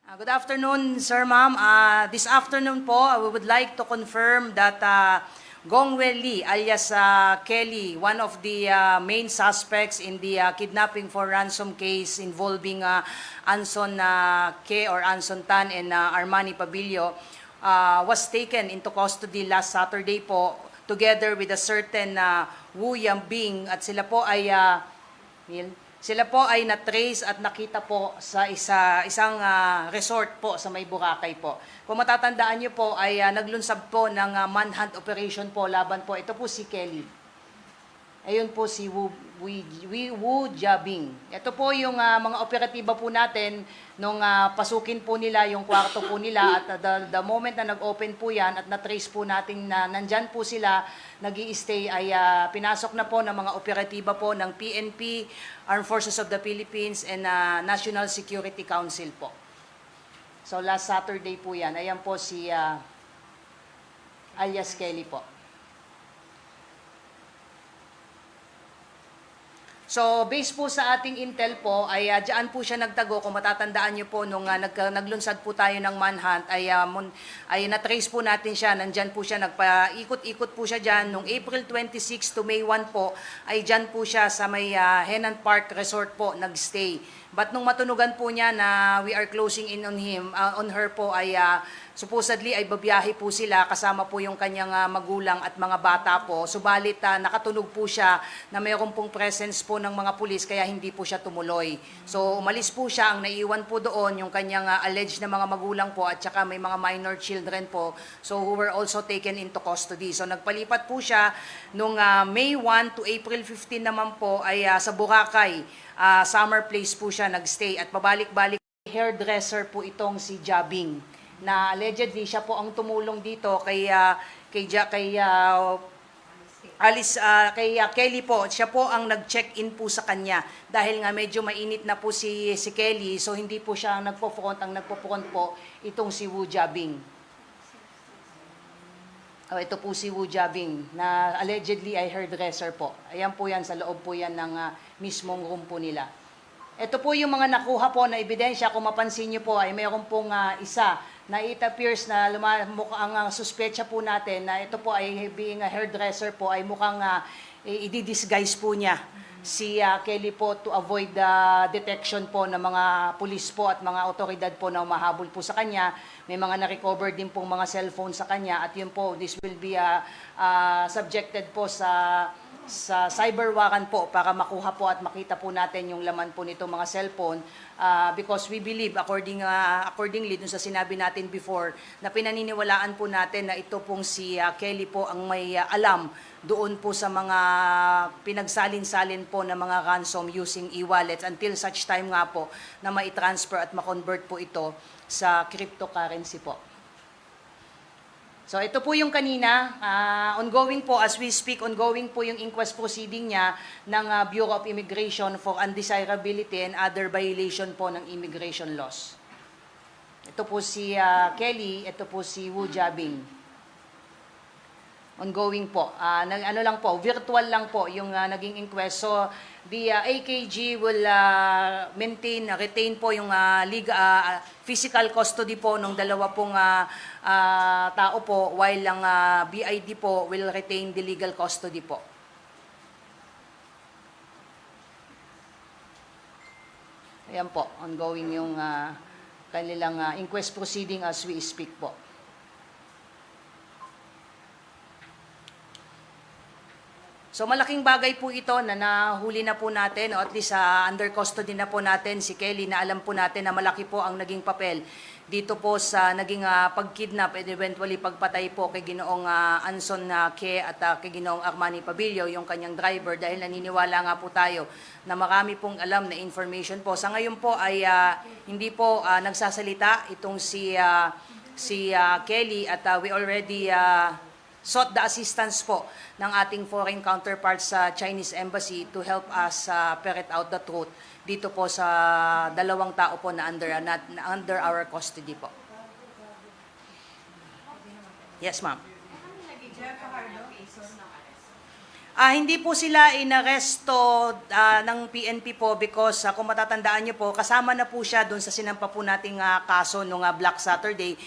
Good afternoon, Sir Ma'am. This afternoon po, we would like to confirm that Gongwei Lee alias Kelly, one of the main suspects in the kidnapping for ransom case involving Anson K or Anson Tan and Armani Pabilio, was taken into custody last Saturday po together with a certain Wu Yambing at sila po ay na-trace at nakita po sa isang resort po sa may Boracay po. Kung matatandaan niyo po ay naglunsad po ng manhunt operation po laban po. Ito po si Kelly. Ayun po si Wu Jiabing. Ito po yung mga operatiba po natin nung pasukin po nila yung kwarto po nila at the moment na nag-open po yan at na-trace po natin na nandyan po sila nag-i-stay ay pinasok na po ng mga operatiba po ng PNP, Armed Forces of the Philippines and National Security Council po. So last Saturday po yan. Ayan po si alias Kelly po. So, based po sa ating intel po, ay diyan po siya nagtago. Kung matatandaan niyo po, nung naglunsad po tayo ng manhunt, ay na-trace po natin siya. Nandyan po siya, nagpaikot-ikot po siya dyan. Nung April 26 to May 1 po, ay dyan po siya sa may Henan Park Resort po, nagstay. But nung matunugan po niya na we are closing in on him, on her po, ay supposedly ay babiyahe po sila kasama po yung kanyang magulang at mga bata po. Subalit nakatunog po siya na mayroon pong presence po ng mga pulis kaya hindi po siya tumuloy. So umalis po siya, ang naiwan po doon yung kanyang alleged na mga magulang po at saka may mga minor children po. So who were also taken into custody. So nagpalipat po siya nung May 1 to April 15 naman po ay sa Boracay, summer place po siya nagstay at pabalik-balik hairdresser po itong si Jiabing na allegedly siya po ang tumulong dito kay Kelly po. Siya po ang nag-check-in po sa kanya dahil nga medyo mainit na po si Kelly, so hindi po siya nagpo-front. Ang nagpo-front po itong si Wu Jiabing. Ito po si Wu Jiabing na allegedly ay hairdresser po. Ayan po yan, sa loob po yan ng mismong room po nila. Ito po yung mga nakuha po na ebidensya. Kung mapansin niyo po ay mayroon pong isa na it appears na ang suspetsa po natin na ito po ay being a hairdresser po ay mukhang i-disguise po niya si Kelly po to avoid the detection po ng mga pulis po at mga otoridad po na umahabol po sa kanya. May mga na-recover din pong mga cellphone sa kanya at yun po, this will be subjected po sa cyber warrant po para makuha po at makita po natin yung laman po nito mga cellphone because we believe accordingly dun sa sinabi natin before na pinaniniwalaan po natin na ito pong si Kelly po ang may alam doon po sa mga pinagsalin-salin po ng mga ransom using e-wallets until such time nga po na mai-transfer at ma-convert po ito sa cryptocurrency po. So ito po yung kanina, ongoing po as we speak, ongoing po yung inquest proceeding niya ng Bureau of Immigration for undesirability and other violation po ng immigration laws. Ito po si Kelly, ito po si Wu Jiabing. Ongoing po. Ano lang po, virtual lang po yung naging inquest. So the AKG will retain po yung physical custody po ng dalawa pong tao po while ang BID po will retain the legal custody po. Ayan po, ongoing yung kanilang inquest proceeding as we speak po. So malaking bagay po ito na nahuli na po natin o at least under custody na po natin si Kelly na alam po natin na malaki po ang naging papel dito po sa naging pagkidnap and eventually pagpatay po kay Ginoong Anson K at kay Ginoong Armani Pabilio, yung kanyang driver, dahil naniniwala nga po tayo na marami pong alam na information po. Sa ngayon po ay hindi po nagsasalita itong si Kelly at we already sought the assistance po ng ating foreign counterparts sa Chinese Embassy to help us ferret out the truth dito po sa dalawang tao po na under our custody po. Yes, ma'am. Hindi po sila inaresto ng PNP po because kung matatandaan niyo po, kasama na po siya doon sa sinampa po nating kaso nung Black Saturday.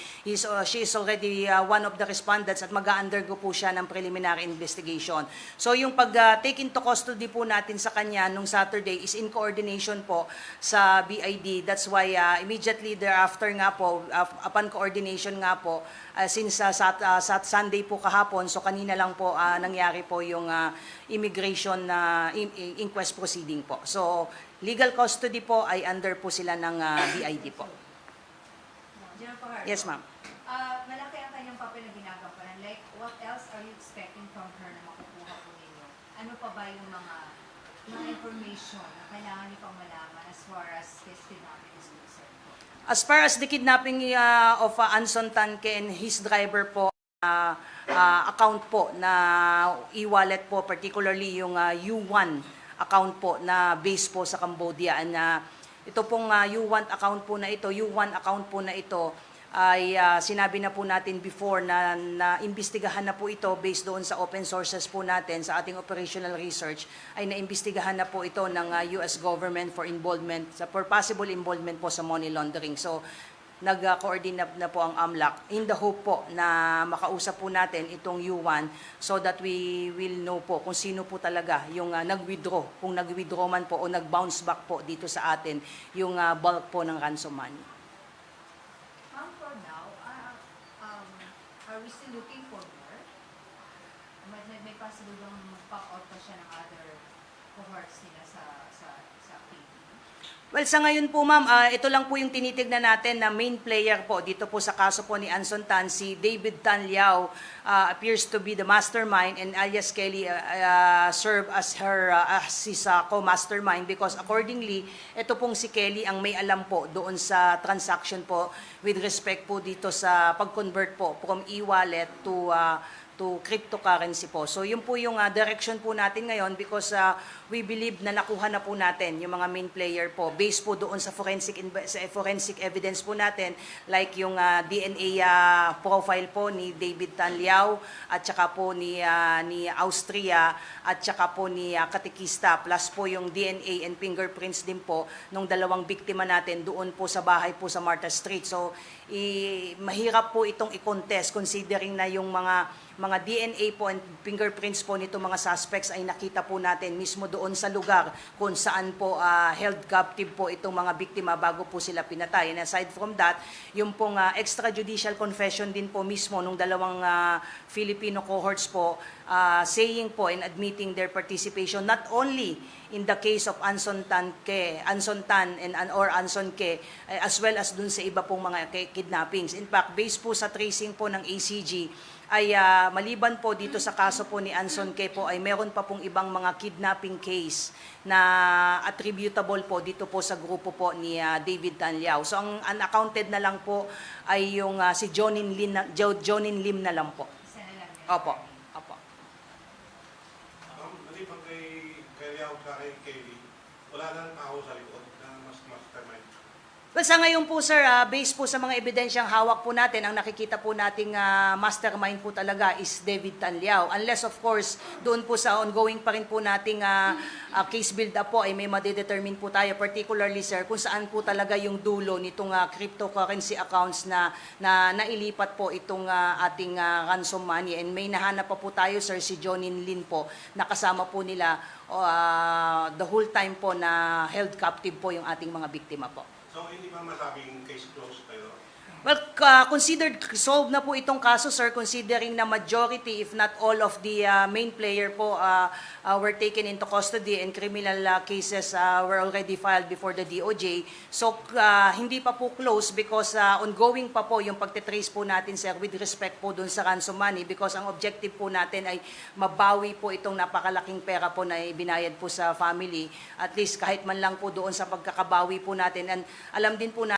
She is already one of the respondents at mag-undergo po siya ng preliminary investigation. So yung pag-take into custody po natin sa kanya nung Saturday is in coordination po sa BID. That's why immediately thereafter nga po, upon coordination nga po, since Sunday po kahapon, so kanina lang po nangyari po yung immigration inquest proceeding po. So, legal custody po ay under po sila ng BID po. Yes, ma'am. Malaki ang kanyang papel na ginagampanan. Like, what else are you expecting from her na makukuha po ninyo? Ano pa ba yung mga information na kailangan niyo pang malaman as far as this kidnapping is concerned po? As far as the kidnapping of Anson Tanke and his driver po, account po na e-wallet po, particularly yung U1 account po na base po sa Cambodia. And ito pong U1 account po na ito ay sinabi na po natin before na imbestigahan na po ito based doon sa open sources po natin sa ating operational research, ay naimbestigahan na po ito ng US government for possible involvement po sa money laundering. So nag-coordinate na po ang AMLAC in the hope po na makausap po natin itong U1 so that we will know po kung sino po talaga yung nag-withdraw, kung nag-withdraw man po o nag-bounce back po dito sa atin yung bulk po ng ransom money. For now, are we still looking for more? May possible bang mag-pop out pa siya ng other cohorts nila sa PNP? Well, sa ngayon po ma'am, ito lang po yung tinitignan natin na main player po dito po sa kaso po ni Anson Tan, si David Tan Liao appears to be the mastermind and alias Kelly serve as his co-mastermind because accordingly, ito pong si Kelly ang may alam po doon sa transaction po with respect po dito sa pag-convert po from e-wallet to cryptocurrency po. So yun po yung direction po natin ngayon because we believe na nakuha na po natin yung mga main player po based po doon sa forensic evidence po natin like yung DNA profile po ni David Tan Liao at saka po ni Austria at saka po ni Katikista plus po yung DNA and fingerprints din po nung dalawang biktima natin doon po sa bahay po sa Martha Street. So mahirap po itong i-contest considering na yung mga DNA po and fingerprints po nito mga suspects ay nakita po natin mismo doon sa lugar kung saan po held captive po itong mga biktima bago po sila pinatay. And aside from that, yung pong extrajudicial confession din po mismo nung dalawang Filipino cohorts po saying po and admitting their participation not only in the case of Anson Tan or Anson Ke as well as dun sa iba pong mga kidnappings. In fact, based po sa tracing po ng ACG, ay maliban po dito sa kaso po ni Anson Ke po ay meron pa pong ibang mga kidnapping case na attributable po dito po sa grupo po ni David Tan Liao. So ang unaccounted na lang po ay yung si Jonin Lim na lang po. Isa na lang yun. Opo. Opo. Maliban kay Liao at kay Kelly, wala nang tao sa likod na mastermind. Well, sa ngayon po sir, based po sa mga ebidensyang hawak po natin, ang nakikita po nating mastermind po talaga is David Tan Liao. Unless of course, doon po sa ongoing pa rin po nating case build-up po ay may madedetermine po tayo, particularly sir, kung saan po talaga yung dulo nitong cryptocurrency accounts na nailipat po itong ating ransom money. And may nahanap pa po tayo sir, si Jonin Lin po, nakasama po nila the whole time po na held captive po yung ating mga biktima po. So, hindi ba masabing case closed tayo? Well, considered solved na po itong kaso, sir, considering na majority, if not all of the main player po were taken into custody and criminal cases were already filed before the DOJ. So, hindi pa po close because ongoing pa po yung pagtitrace po natin, sir, with respect po dun sa ransom money because ang objective po natin ay mabawi po itong napakalaking pera po na binayad po sa family. At least kahit man lang po doon sa pagkakabawi po natin. And alam din po natin